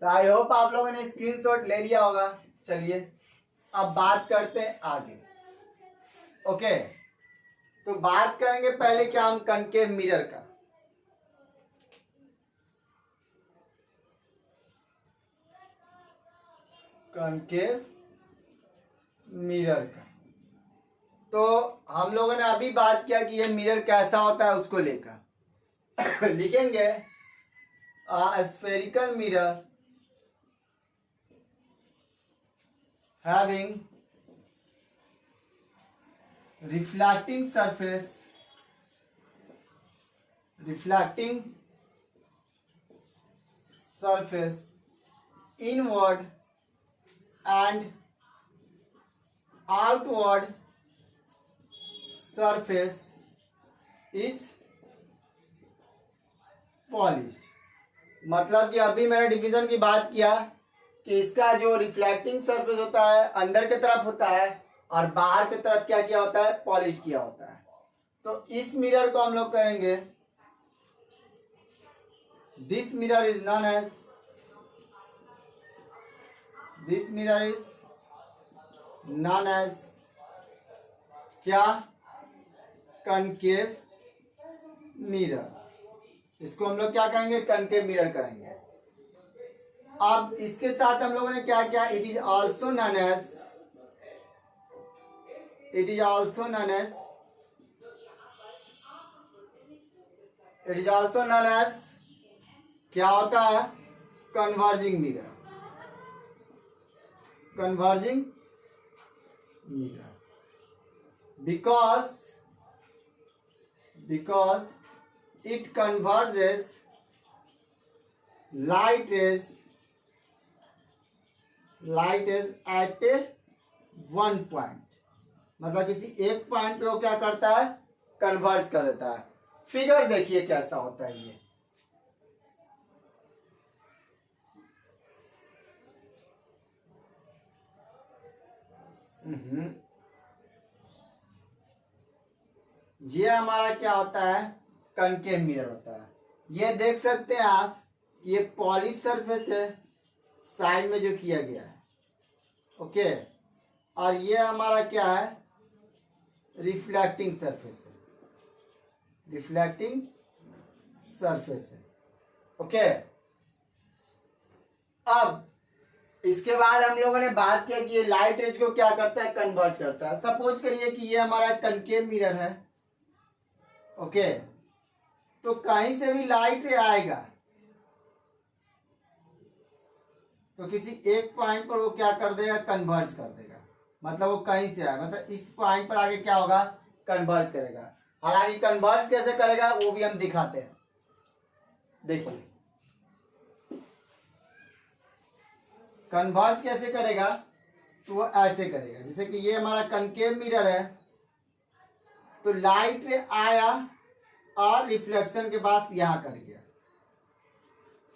तो I hope आप लोगों ने स्क्रीनशॉट ले लिया होगा। चलिए अब बात करते हैं आगे। ओके, तो बात करेंगे पहले क्या हम कनकेव मिरर का। कनकेव मिरर का तो हम लोगों ने अभी बात किया कि ये मिरर कैसा होता है उसको लेकर लिखेंगे spherical mirror having reflecting surface inward and outward surface is polished। मतलब कि अभी मैंने डिफिनेशन की बात किया कि इसका जो रिफ्लेक्टिंग सरफेस होता है अंदर की तरफ होता है और बाहर की तरफ क्या किया होता है, पॉलिश किया होता है। तो इस मिरर को हम लोग कहेंगे this mirror is known as क्या, कनकेव मिरर। इसको हम लोग क्या कहेंगे, कनकेव मिरर कहेंगे। अब इसके साथ हम लोगों ने क्या किया, it is also known as क्या होता है, converging mirror. because it converges light rays at one point। मतलब किसी एक पॉइंट पे वो क्या करता है, कन्वर्ज कर देता है। फिगर देखिए कैसा होता है ये। ये हमारा क्या होता है, कनकेव मिरर होता है। ये देख सकते हैं आप, ये पॉलिश सरफेस है साइड में जो किया गया है। ओके, और ये हमारा क्या है, रिफ्लेक्टिंग सरफेस है। ओके, अब इसके बाद हम लोगों ने बात किया कि ये लाइट रेज को क्या करता है, कन्वर्ज करता है। सपोज करिए कि ये हमारा कनकेव मिरर है। ओके, तो कहीं से भी लाइट रे आएगा तो किसी एक पॉइंट पर वो क्या कर देगा, कन्वर्ज कर देगा। मतलब वो कहीं से आए, मतलब इस पॉइंट पर आगे क्या होगा, कन्वर्ज करेगा। हालांकि कन्वर्ज कैसे करेगा वो भी हम दिखाते हैं। देखिए कन्वर्ज कैसे करेगा, तो वो ऐसे करेगा। जैसे कि ये हमारा कनकेव मिरर है, तो लाइट रे आया और रिफ्लेक्शन के बाद यहां कर गया,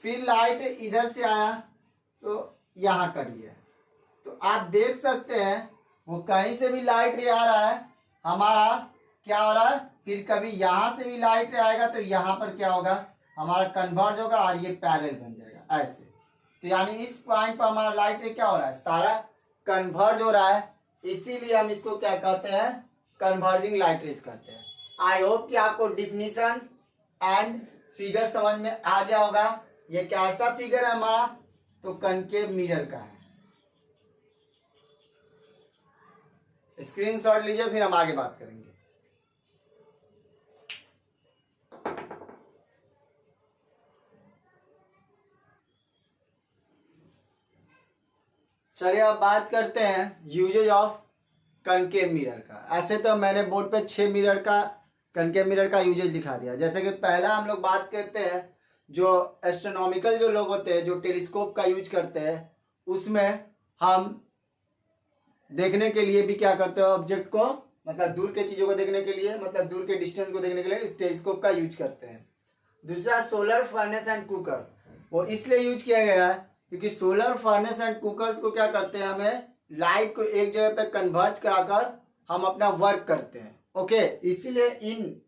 फिर लाइट इधर से आया तो यहां कट गया। तो आप देख सकते हैं वो कहीं से भी लाइट रे आ रहा है, हमारा क्या हो रहा है, फिर कभी यहां से भी लाइट रे आएगा तो यहां पर क्या होगा, हमारा कन्वर्ज होगा और ये पैरेलल बन जाएगा ऐसे। तो यानी इस पॉइंट पर हमारा लाइट रे क्या हो रहा है, सारा कन्वर्ज हो रहा है। इसीलिए हम इसको क्या कहते हैं, कन्वर्जिंग लाइट रेज कहते हैं। आई होप कि आपको डिफिनीशन एंड फिगर समझ में आ गया होगा। ये कैसा फिगर है हमारा, तो कनकेव मिरर का है। स्क्रीनशॉट लीजिए, फिर हम आगे बात करेंगे। चलिए अब बात करते हैं यूजेज ऑफ कनकेव मिरर का। ऐसे तो मैंने बोर्ड पे 6 मिरर का, कनकेव मिरर का यूजेज दिखा दिया। जैसे कि पहला हम लोग बात करते हैं, जो एस्ट्रोनॉमिकल जो लोग होते हैं, जो टेलीस्कोप का यूज करते हैं, उसमें हम देखने के लिए भी क्या करते हैं, ऑब्जेक्ट को, मतलब दूर के चीजों को देखने के लिए, मतलब दूर के डिस्टेंस को देखने के लिए इस टेलीस्कोप का यूज करते हैं। दूसरा सोलर फर्नेस एंड कुकर, वो इसलिए यूज किया गया है क्योंकि सोलर फर्नेस एंड कुकर्स को क्या करते हैं, हमें लाइट को एक जगह पे कन्वर्ट कराकर हम अपना वर्क करते हैं। ओके, इसीलिए इन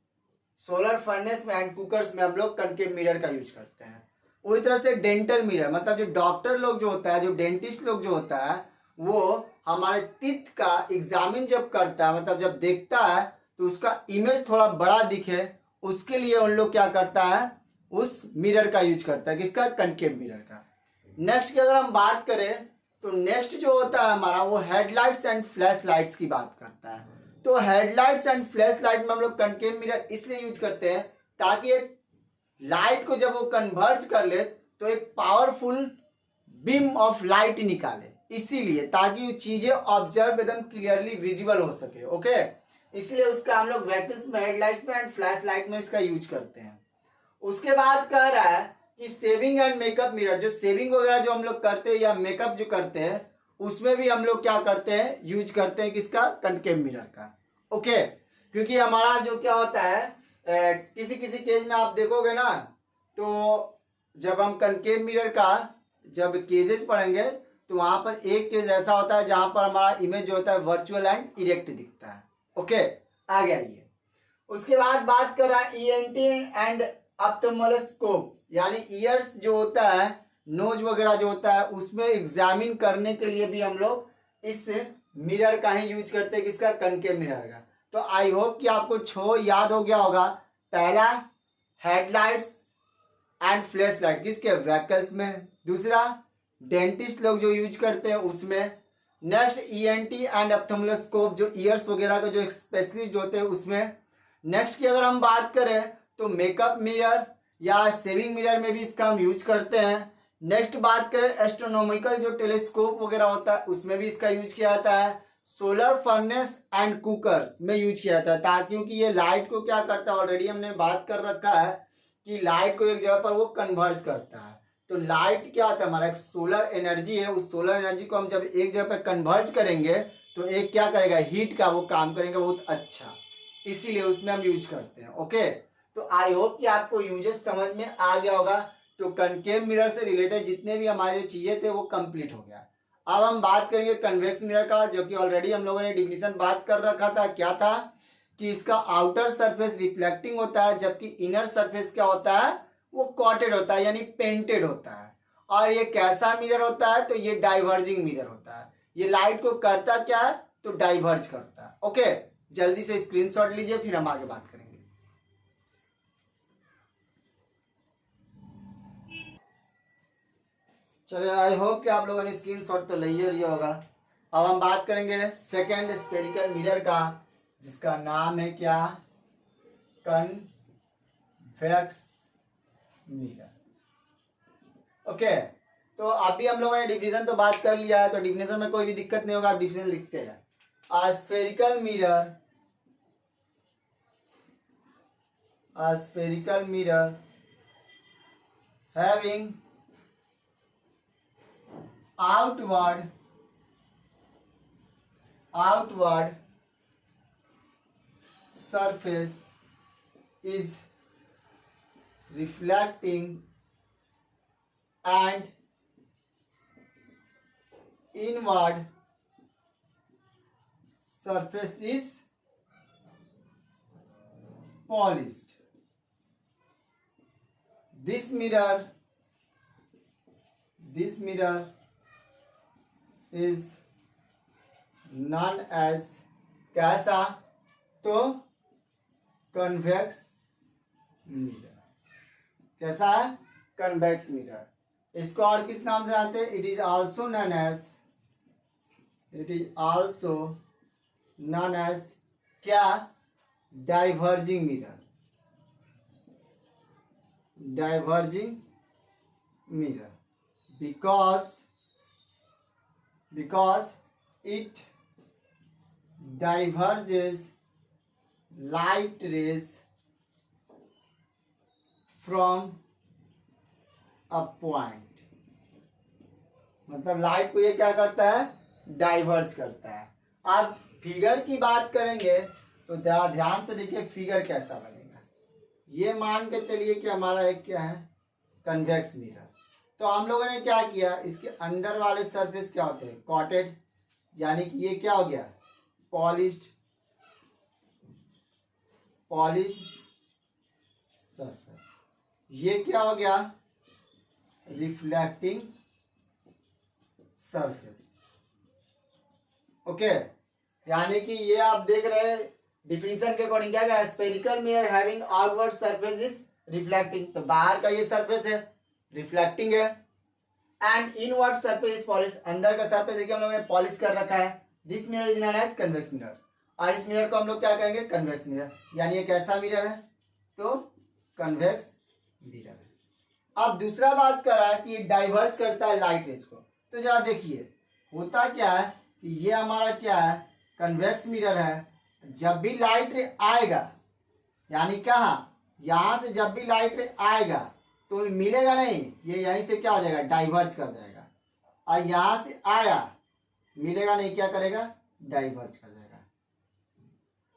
सोलर फर्नेस में एंड कुकर्स में हम लोग कनकेव मिरर का यूज करते हैं। उसी तरह से डेंटल मिरर, मतलब जो डॉक्टर लोग जो होता है, जो डेंटिस्ट लोग जो होता है, वो हमारे टीथ का एग्जामिन जब करता है, मतलब जब देखता है तो उसका इमेज थोड़ा बड़ा दिखे, उसके लिए उन लोग क्या करता है, उस मिरर का यूज करता है, किसका, कनकेव मिरर का। नेक्स्ट की अगर हम बात करें तो नेक्स्ट जो होता है हमारा, वो हेडलाइट्स एंड फ्लैश लाइट्स की बात करता है। तो हेडलाइट्स एंड फ्लैश लाइट में हम लोग कनकेव मिरर इसलिए यूज करते हैं ताकि एक लाइट को जब वो कन्वर्ज कर ले तो एक पावरफुल बीम ऑफ लाइट निकाले, इसीलिए ताकि वो चीजें ऑब्जर्व एकदम क्लियरली विजिबल हो सके। ओके, इसलिए उसका हम लोग व्हीकल्स में हेडलाइट्स में एंड फ्लैश लाइट में इसका यूज करते हैं। उसके बाद कह रहा है कि सेविंग एंड मेकअप मिरर, जो सेविंग वगैरह जो हम लोग करते हैं या मेकअप जो करते हैं, उसमें भी हम लोग क्या करते हैं, यूज करते हैं किसका, कनकेव मिरर का। ओके, क्योंकि हमारा जो क्या होता है, किसी किसी केज में आप देखोगे ना, तो जब हम कनकेव मिरर का जब केजेस पढ़ेंगे तो वहां पर एक केज ऐसा होता है जहां पर हमारा इमेज जो होता है वर्चुअल एंड इरेक्ट दिखता है। ओके, आ गया ये। उसके बाद बात कर रहा है ईएनटी एंड ऑप्थेल्मोस्कोप, यानी ईयर्स जो होता है, नोज वगैरह जो होता है, उसमें एग्जामिन करने के लिए भी हम लोग इस मिरर का ही यूज करते हैं, किसका, कनकेव मिरर का। तो आई होप कि आपको छो याद हो गया होगा। पहला हेडलाइट्स एंड फ्लैश लाइट किसके, व्हीकल्स में। दूसरा डेंटिस्ट लोग जो यूज करते हैं उसमें। नेक्स्ट ईएनटी एंड ऑप्थेल्मोस्कोप, जो ईयर्स वगैरह का जो स्पेशलिस्ट होते हैं उसमें। नेक्स्ट की अगर हम बात करें तो मेकअप मिरर या सेविंग मिरर में भी इसका हम यूज करते हैं। नेक्स्ट बात करें एस्ट्रोनॉमिकल जो टेलीस्कोप वगैरह होता है उसमें भी इसका यूज किया जाता है। सोलर फर्नेस एंड कुकर्स में यूज किया जाता है, ताकि क्योंकि ये लाइट को क्या करता है, ऑलरेडी हमने बात कर रखा है कि लाइट को एक जगह पर वो कन्वर्ज करता है। तो लाइट क्या होता है, हमारा एक सोलर एनर्जी है, उस सोलर एनर्जी को हम जब एक जगह पर कन्वर्ज करेंगे तो एक क्या करेगा, हीट का वो काम करेंगे बहुत अच्छा, इसीलिए उसमें हम यूज करते हैं। ओके, तो आई होप कि आपको यूजेस समझ में आ गया होगा। तो कनकेव मिरर से रिलेटेड जितने भी हमारे जो चीजें थे वो कंप्लीट हो गया। अब हम बात करेंगे कन्वेक्स मिरर का, जो कि ऑलरेडी हम लोगों ने डिफिनेशन बात कर रखा था। क्या था कि इसका आउटर सरफेस रिफ्लेक्टिंग होता है, जबकि इनर सरफेस क्या होता है, वो कॉटेड होता है, यानी पेंटेड होता है। और ये कैसा मिरर होता है, तो ये डाइवर्जिंग मिरर होता है। ये लाइट को करता क्या है, तो डाइवर्ज करता है। ओके, जल्दी से स्क्रीनशॉट लीजिए, फिर हम आगे बात करेंगे। चलिए, आई होप कि आप लोगों ने स्क्रीनशॉट तो लिया होगा। अब हम बात करेंगे सेकेंड स्फेरिकल मिरर का, जिसका नाम है क्या, कन्वेक्स मिरर। ओके, तो अभी हम लोगों ने डिफिनेशन तो बात कर लिया है, तो डिफिनेशन में कोई भी दिक्कत नहीं होगा, आप डिफिनेशन लिखते हैं। A spherical mirror having outward surface is reflecting and inward surface is polished. This mirror is known as कैसा, तो कन्वेक्स मिरर। कैसा है, कन्वेक्स मिरर। इसको और किस नाम से जानते हैं, it is also known as क्या, diverging mirror. because it diverges light rays from a point, मतलब लाइट को ये क्या करता है, डाइवर्ज करता है। अब फिगर की बात करेंगे तो जरा ध्यान से देखिए फिगर कैसा बनेगा। ये मान के चलिए कि हमारा एक क्या है, कन्वेक्स मिरर। तो हम लोगों ने क्या किया, इसके अंदर वाले सरफेस क्या होते हैं, कॉटेड, यानी कि ये क्या हो गया, पॉलिश्ड सरफेस। ये क्या हो गया, रिफ्लेक्टिंग सरफेस। ओके, यानी कि ये आप देख रहे हैं डिफिनीशन के अकॉर्डिंग क्या है, spherical mirror having outward surface is reflecting, तो बाहर का ये सरफेस है रिफ्लेक्टिंग है, and inward surface is polish, अंदर का सरफेस देखिए हम लोगों ने पॉलिश कर रखा है। This mirror is known as convex mirror, और इस मिरर को हम लोग क्या कहेंगे, कन्वेक्स मिरर, यानी ये कैसा मिरर है, तो कन्वेक्स मिरर है। अब दूसरा बात कर रहा है कि डाइवर्ज करता है लाइट रेज को, तो जरा देखिए होता क्या है कि ये हमारा क्या है, कन्वेक्स मिरर है। जब भी लाइट रे आएगा, यानी कहाँ, यहां से जब भी लाइट रे आएगा तो मिलेगा नहीं, ये यहीं से क्या हो जाएगा, डाइवर्ज कर जाएगा, और यहां से आया मिलेगा नहीं, क्या करेगा, डाइवर्ज कर जाएगा।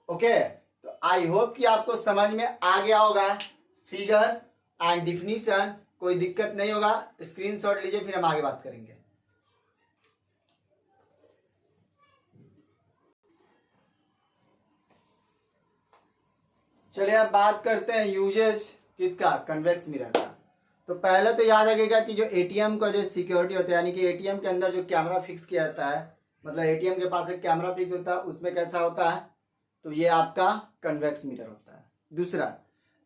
ओके, तो आई होप कि आपको समझ में आ गया होगा फिगर एंड डिफिनीशन, कोई दिक्कत नहीं होगा। स्क्रीनशॉट लीजिए, फिर हम आगे बात करेंगे। चलिए अब बात करते हैं यूजेज किसका, कन्वेक्स मिरर का। तो पहले तो याद रखिएगा कि जो एटीएम का जो सिक्योरिटी होता है, यानी कि एटीएम के अंदर जो कैमरा फिक्स किया जाता है, मतलब एटीएम के पास एक कैमरा फिक्स होता है, उसमें कैसा होता है, तो ये आपका कन्वेक्स मिरर होता है। दूसरा,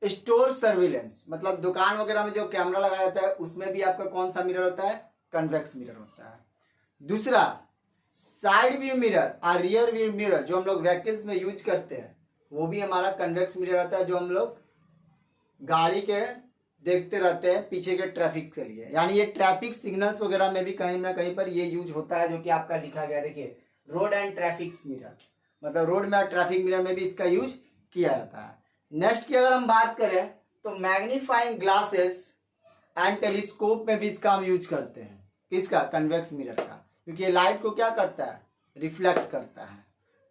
स्टोर सर्विलेंस, मतलब दुकान वगैरह में जो कैमरा लगाया जाता है उसमें भी आपका कौन सा मिरर होता है, कन्वेक्स मिरर होता है। दूसरा, साइड व्यू मिरर और रियर व्यू मिरर जो हम लोग व्हीकल्स में यूज करते हैं, वो भी हमारा कन्वेक्स मिरर रहता है, जो हम लोग गाड़ी के देखते रहते हैं पीछे के ट्रैफिक के लिए, यानी ये ट्रैफिक सिग्नल्स वगैरह में भी कहीं ना कहीं पर ये यूज होता है, जो कि आपका लिखा गया देखिए, रोड एंड ट्रैफिक मिरर, मतलब रोड में और ट्रैफिक मिरर में भी इसका यूज किया जाता है। नेक्स्ट की अगर हम बात करें तो मैग्नीफाइंग ग्लासेस एंड टेलीस्कोप में भी इसका हम यूज करते हैं, किसका, कन्वेक्स मिरर का, क्योंकि ये लाइट को क्या करता है, रिफ्लेक्ट करता है।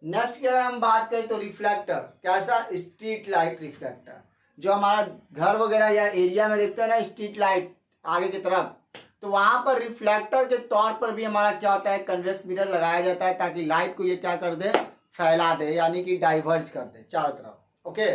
नेक्स्ट की अगर हम बात करें तो रिफ्लेक्टर, कैसा, स्ट्रीट लाइट रिफ्लेक्टर, जो हमारा घर वगैरह या एरिया में देखते हैं ना स्ट्रीट लाइट आगे की तरफ, तो वहां पर रिफ्लेक्टर के तौर पर भी हमारा क्या होता है, कन्वेक्स मिरर लगाया जाता है, ताकि लाइट को ये क्या कर दे, फैला दे, यानी कि डाइवर्ज कर दे चारों तरफ। ओके,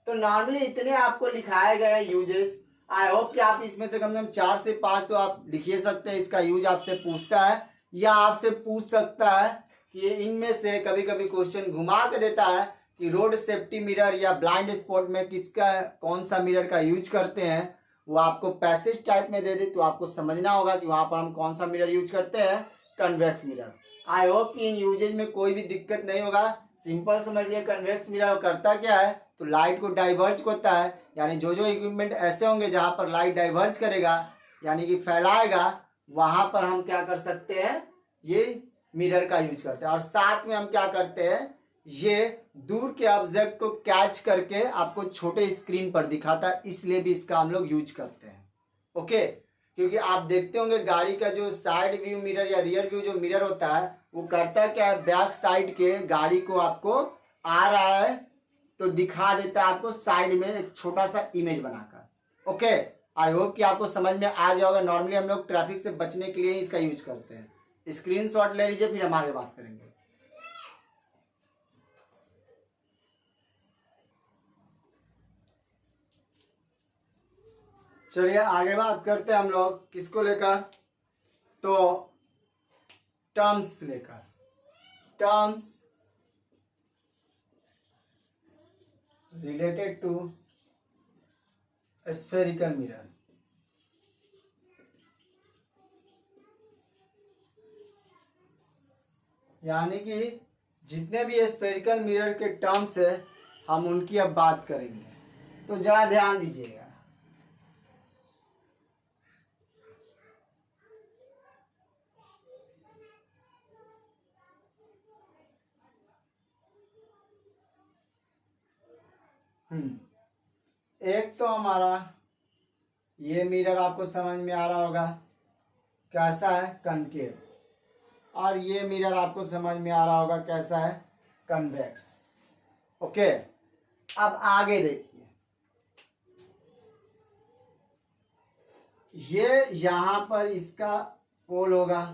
तो नॉर्मली इतने आपको लिखाए गए यूजेस। आई होप कि आप इसमें से कम 4 से 5 तो आप लिखिए सकते हैं, इसका यूज आपसे पूछता है या आपसे पूछ सकता है कि इनमें से कभी कभी क्वेश्चन घुमा के देता है कि रोड सेफ्टी मिरर या ब्लाइंड स्पॉट में किसका कौन सा मिरर का यूज करते हैं, वो आपको पैसेज टाइप में दे दे, तो आपको समझना होगा कि वहां पर हम कौन सा मिरर यूज करते हैं, कन्वेक्स मिरर। आई होप कि इन यूजेज में कोई भी दिक्कत नहीं होगा, सिंपल समझिए। कन्वेक्स मिरर करता क्या है, तो लाइट को डाइवर्ज करता है, यानी जो जो इक्विपमेंट ऐसे होंगे जहां पर लाइट डाइवर्ज करेगा, यानी कि फैलाएगा, वहां पर हम क्या कर सकते हैं, ये मिरर का यूज करते हैं। और साथ में हम क्या करते हैं, ये दूर के ऑब्जेक्ट को कैच करके आपको छोटे स्क्रीन पर दिखाता है, इसलिए भी इसका हम लोग यूज करते हैं। ओके, क्योंकि आप देखते होंगे गाड़ी का जो साइड व्यू मिरर या रियर व्यू जो मिरर होता है, वो करता क्या है, बैक साइड के गाड़ी को आपको आ रहा है तो दिखा देता है आपको साइड में एक छोटा सा इमेज बनाकर। ओके, आई होप कि आपको समझ में आ गया होगा। नॉर्मली हम लोग ट्रैफिक से बचने के लिए इसका यूज करते हैं। स्क्रीनशॉट ले लीजिए, फिर हम आगे बात करेंगे। चलिए आगे बात करते हैं हम लोग किसको लेकर, तो टर्म्स लेकर, terms related to spherical mirror. यानी कि जितने भी स्फेरिकल मिरर के टर्म्स है हम उनकी अब बात करेंगे, तो जरा ध्यान दीजिएगा। एक तो हमारा ये मिरर आपको समझ में आ रहा होगा कैसा है, कनकेव, और ये मिरर आपको समझ में आ रहा होगा कैसा है, कन्वेक्स। ओके, अब आगे देखिए, ये यहां पर इसका पोल होगा,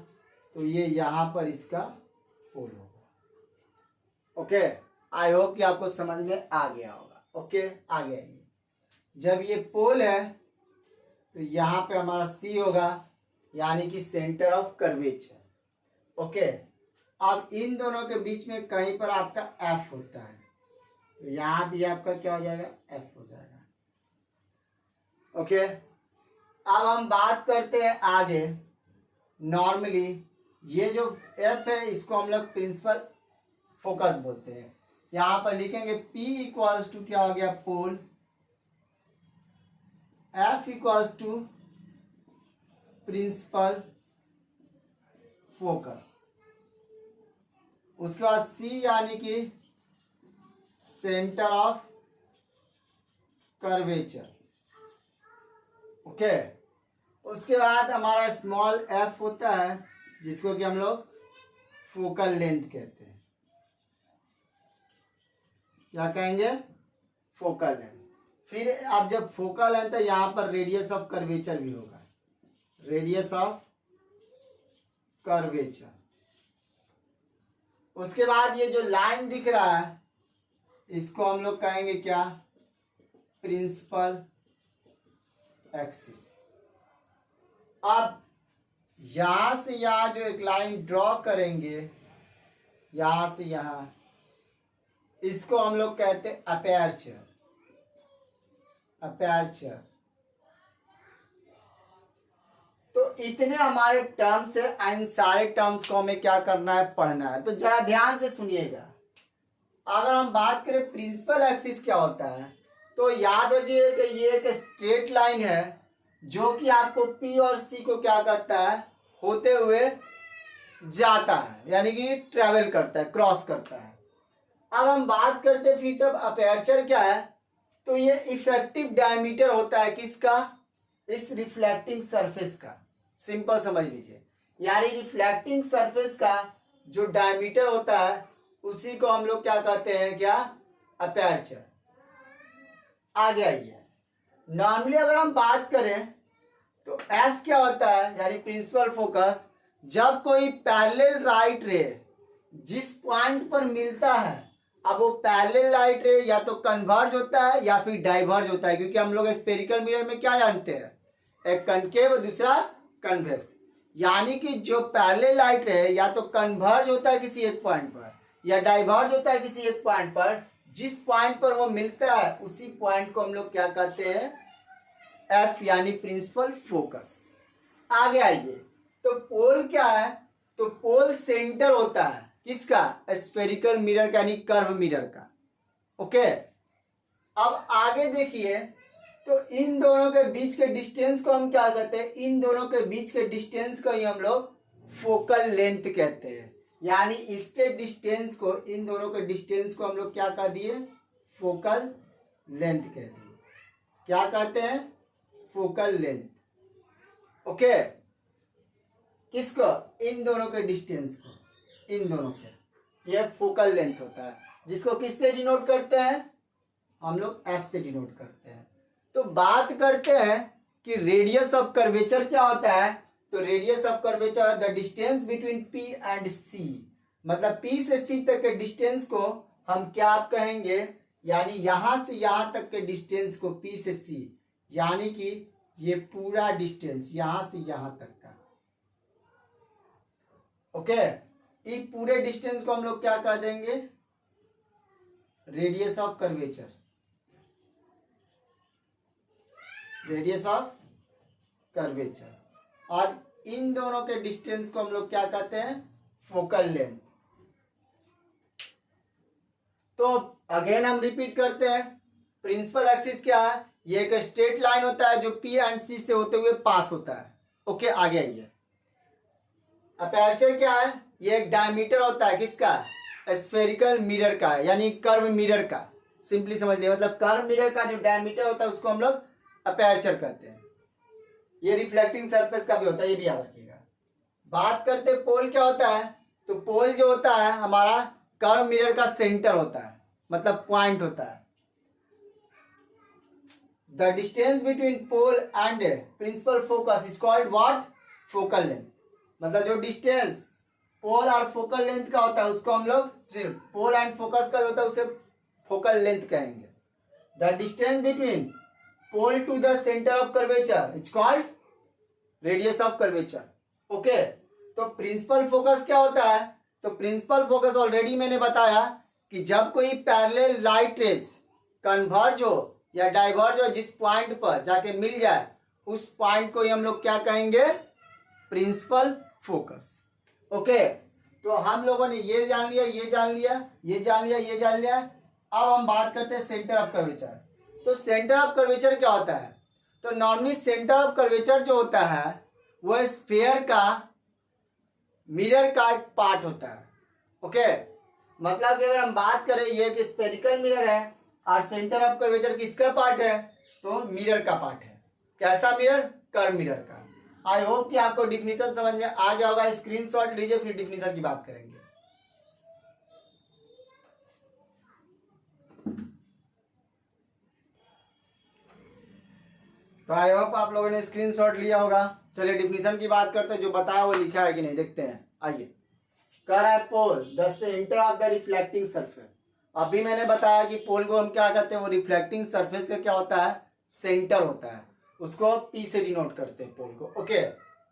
तो ये यहां पर इसका पोल होगा। ओके, आई होप कि आपको समझ में आ गया होगा। ओके, आगे आइए, जब ये पोल है तो ये यहां पर इसका पोल होगा, तो यहाँ पे हमारा सी होगा, यानी कि सेंटर ऑफ कर्वेचर। ओके, अब इन दोनों के बीच में कहीं पर आपका एफ होता है, तो यहाँ भी आपका क्या हो जाएगा, एफ हो जाएगा। ओके, अब हम बात करते हैं आगे। नॉर्मली ये जो एफ है इसको हम लोग प्रिंसिपल फोकस बोलते हैं। यहां पर लिखेंगे P इक्वल्स टू क्या हो गया, pole, F equals to principal focus, उसके बाद C यानी कि सेंटर ऑफ कर्वेचर। ओके, उसके बाद हमारा स्मॉल f होता है जिसको कि हम लोग फोकल लेंथ कहते हैं। क्या कहेंगे, फोकल लेंथ। फिर अब जब फोकल लेंथ है यहां पर रेडियस ऑफ कर्वेचर भी होगा, रेडियस ऑफ कर्वेचर। उसके बाद ये जो लाइन दिख रहा है इसको हम लोग कहेंगे क्या, प्रिंसिपल एक्सिस। अब यहां से यहां जो एक लाइन ड्रॉ करेंगे, यहां से यहां, इसको हम लोग कहते हैं अपर्चर, अपर्चर। तो इतने हमारे टर्म्स है, इन सारे टर्म्स को हमें क्या करना है, पढ़ना है। तो जरा ध्यान से सुनिएगा। अगर हम बात करें प्रिंसिपल एक्सिस क्या होता है, तो याद रखिए कि ये एक स्ट्रेट लाइन है जो कि आपको P और C को क्या करता है, होते हुए जाता है, यानी कि ट्रेवल करता है, क्रॉस करता है। अब हम बात करते फिर तब अपर्चर क्या है, तो ये इफेक्टिव डायमीटर होता है किसका, इस रिफ्लेक्टिंग सरफेस का। सिंपल समझ लीजिए, यानी रिफ्लेक्टिंग सरफेस का जो डायमीटर होता है उसी को हम लोग क्या कहते हैं, क्या, अपर्चर। आगे आइए, नॉर्मली अगर हम बात करें तो F क्या होता है, यानी प्रिंसिपल फोकस। जब कोई पैरेलल लाइट रे जिस पॉइंट पर मिलता है, अब वो पैरेलल लाइट रे या तो कन्वर्ज होता है या फिर डाइवर्ज होता है, क्योंकि हम लोग स्फेरिकल मिरर में क्या जानते हैं, एक कनकेव और दूसरा कन्वेक्स। यानी कि जो पैरेलल लाइट रे या तो कन्वर्ज होता है किसी एक पॉइंट पर या डाइवर्ज होता है किसी एक पॉइंट पर, जिस पॉइंट पर वो मिलता है उसी पॉइंट को हम लोग क्या कहते हैं, F यानी प्रिंसिपल फोकस। आगे आइए, तो पोल क्या है, तो पोल सेंटर होता है किसका, स्फेरिकल मिरर का, यानी कर्व मिरर का। ओके, अब आगे देखिए, तो इन दोनों के बीच के डिस्टेंस को हम क्या कहते हैं, इन दोनों के बीच के डिस्टेंस को ही हम लोग फोकल लेंथ कहते हैं। यानी इसके डिस्टेंस को, इन दोनों के डिस्टेंस को हम लोग क्या कह दिए, फोकल लेंथ कह दिए। क्या कहते हैं, फोकल लेंथ। ओके, किसको, इन दोनों के डिस्टेंस को, इन दोनों के, ये फोकल लेंथ होता है, जिसको किससे डिनोट करते हैं, हम लोग F से डिनोट करते हैं। तो बात करते हैं कि रेडियस ऑफ कर्वेचर क्या होता है, तो radius of curvature the distance between P and C, मतलब P से C तक के डिस्टेंस को हम क्या कहेंगे, यानी यहां से यहां तक के डिस्टेंस को P से C, यानी कि ये पूरा डिस्टेंस यहां से यहां तक का। ओके, इस पूरे डिस्टेंस को हम लोग क्या कह देंगे, radius of curvature, radius of curvature. और इन दोनों के डिस्टेंस को हम लोग क्या कहते हैं, फोकल लेंथ। तो अगेन हम रिपीट करते हैं, प्रिंसिपल एक्सिस क्या है, ये एक स्ट्रेट लाइन होता है जो P एंड C से होते हुए पास होता है। ओके, आगे आइए, अपर्चर क्या है, ये एक डायमीटर होता है किसका, स्फेरिकल मिरर का, यानी कर्व मिरर का। सिंपली समझ लिया, मतलब कर्व मिरर का जो डायमीटर होता है उसको हम लोग अपर्चर कहते हैं। ये रिफ्लेक्टिंग सरफेस का भी होता है, ये भी याद रखिएगा। बात करते पोल क्या होता है, तो पोल जो होता है हमारा कर्व मिरर का सेंटर होता है, मतलब पॉइंट होता है। The distance between pole and principal focus is called what, focal length. मतलब जो डिस्टेंस पोल और फोकल लेंथ का होता है उसको हम लोग, सिर्फ पोल एंड फोकस का होता है उसे फोकल लेंथ कहेंगे। The distance between pole to the center of curvature, it's called radius of curvature. Okay, तो प्रिंसिपल फोकस क्या होता है? तो प्रिंसिपल फोकस ऑलरेडी मैंने बताया कि जब कोई पैरेलल लाइट रेज कन्वर्ज हो या डाइवर्ज हो, जिस पॉइंट पर जाके मिल जाए उस पॉइंट को ही हम लोग क्या कहेंगे? Principal focus. ओके, तो हम लोगों ने ये जान लिया, ये जान लिया, ये जान लिया, ये जान लिया. अब हम बात करते हैं सेंटर ऑफ कर्वेचर. तो सेंटर ऑफ कर्वेचर क्या होता है? तो नॉर्मली सेंटर ऑफ कर्वेचर जो होता है वो स्फीयर का मिरर का एक पार्ट होता है. ओके, मतलब कि अगर हम बात करें ये एक स्फेरिकल मिरर है और सेंटर ऑफ कर्वेचर किसका पार्ट है? तो मिरर का पार्ट है. कैसा मिरर? कर्व मिरर का. आई होप कि आपको डिफिनीशन समझ में आ गया होगा. स्क्रीनशॉट लीजिए, फिर डिफिनीशन की बात करेंगे. तो आई होप आप लोगों ने स्क्रीनशॉट लिया होगा. चलिए डिफिनीशन की बात करते हैं. जो बताया वो लिखा है कि नहीं देखते हैं. आइए. कह रहा है pole the centre of the reflecting surface. अभी मैंने बताया कि पोल को हम क्या कहते हैं? वो रिफ्लेक्टिंग सरफेस का क्या होता है? सेंटर होता है. उसको पी से डिनोट करते हैं पोल को. ओके,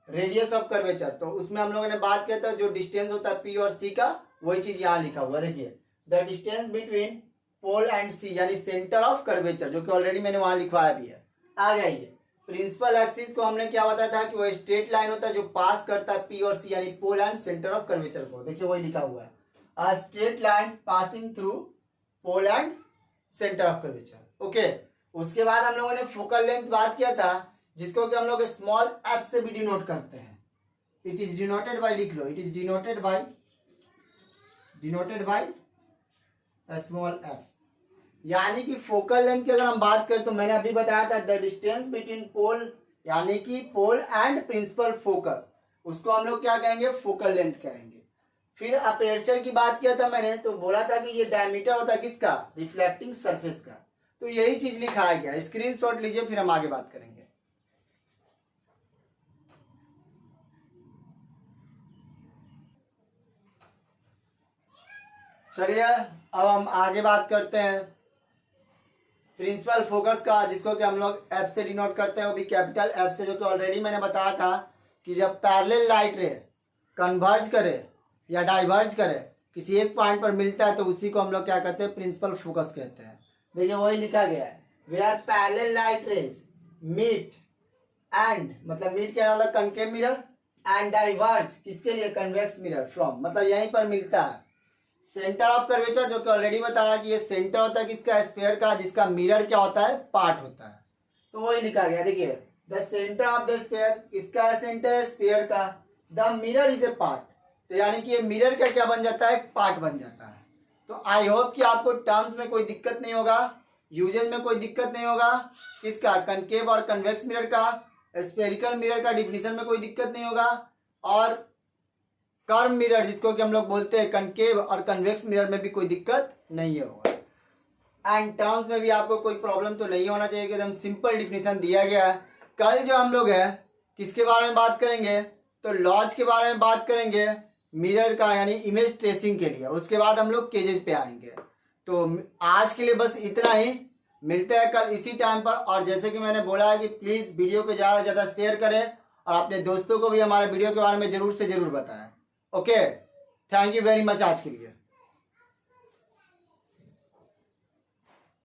रेडियस ऑफ कर्वेचर, तो उसमें हम लोगों ने बात किया था जो डिस्टेंस होता है पी और सी का, वही चीज यहाँ लिखा हुआ. देखिए, the distance between pole and C यानी सेंटर ऑफ कर्वेचर, जो कि ऑलरेडी मैंने वहां लिखवाया भी है. आ गया ये. प्रिंसिपल एक्सिस को हमने क्या बताया था कि वो स्ट्रेट लाइन होता है जो पास करता है पी और सी यानी pole and centre of curvature को. देखिए वही लिखा हुआ है, a straight line passing through pole and centre of curvature. Okay, उसके बाद हम लोगों ने फोकल लेंथ बात किया था, जिसको कि हम लोग स्मॉल एफ से भी डिनोट करते हैं. इट इज डिनोटेड बाय, लिख लो, it is denoted by small F. यानी कि फोकल लेंथ की अगर हम बात करें तो मैंने अभी बताया था द डिस्टेंस बिटवीन पोल यानी कि पोल एंड प्रिंसिपल फोकस, उसको हम लोग क्या कहेंगे? फोकल लेंथ कहेंगे. फिर अपर्चर की बात किया था मैंने, तो बोला था कि ये डायमीटर होता है किसका? रिफ्लेक्टिंग सरफेस का. तो यही चीज लिखा गया. स्क्रीनशॉट लीजिए, फिर हम आगे बात करेंगे. चलिए अब हम आगे बात करते हैं प्रिंसिपल फोकस का, जिसको कि हम लोग एफ से डिनोट करते हैं, वो भी कैपिटल एफ से, जो कि ऑलरेडी मैंने बताया था कि जब पैरेलल लाइट रे कन्वर्ज करे या डाइवर्ज करे, किसी एक पॉइंट पर मिलता है, तो उसी को हम लोग क्या कहते हैं? प्रिंसिपल फोकस कहते हैं. देखिए वही लिखा गया है, where parallel light rays meet and, मतलब मीट क्या मतलब कनकेव मिरर, एंड डाइवर्ज किसके लिए? कन्वेक्स मिरर फ्रॉम, मतलब यहीं पर मिलता है सेंटर ऑफ कर्वेचर, जो कि ऑलरेडी बताया कि ये सेंटर होता है किसका? स्फीयर का, जिसका मिरर क्या होता है? पार्ट होता है. तो वही लिखा गया. देखिए, the centre of the sphere, किसका सेंटर है? स्फीयर का. The mirror is a part, तो यानी कि ये मिरर का क्या बन जाता है? पार्ट बन जाता है. तो आई होप कि आपको टर्म्स में कोई दिक्कत नहीं होगा, यूजेज में कोई दिक्कत नहीं होगा. किसका? कनकेव और कन्वेक्स मिरर का. स्फेरिकल मिरर का डिफिनीशन में कोई दिक्कत नहीं होगा. और कर्व मिरर, जिसको कि हम लोग बोलते हैं कनकेव और कन्वेक्स मिरर, में भी कोई दिक्कत नहीं होगा. एंड टर्म्स में भी आपको कोई प्रॉब्लम तो नहीं होना चाहिए, एकदम सिंपल डिफिनीशन दिया गया है. कल जो हम लोग है किसके बारे में बात करेंगे? तो लॉज के बारे में बात करेंगे मिरर का, यानी इमेज ट्रेसिंग के लिए. उसके बाद हम लोग केजेस पे आएंगे. तो आज के लिए बस इतना ही. मिलते हैं कल इसी टाइम पर. और जैसे कि मैंने बोला है कि प्लीज़ वीडियो को ज़्यादा से ज़्यादा शेयर करें और अपने दोस्तों को भी हमारे वीडियो के बारे में ज़रूर से ज़रूर बताएं. Okay, thank you very much आज के लिए.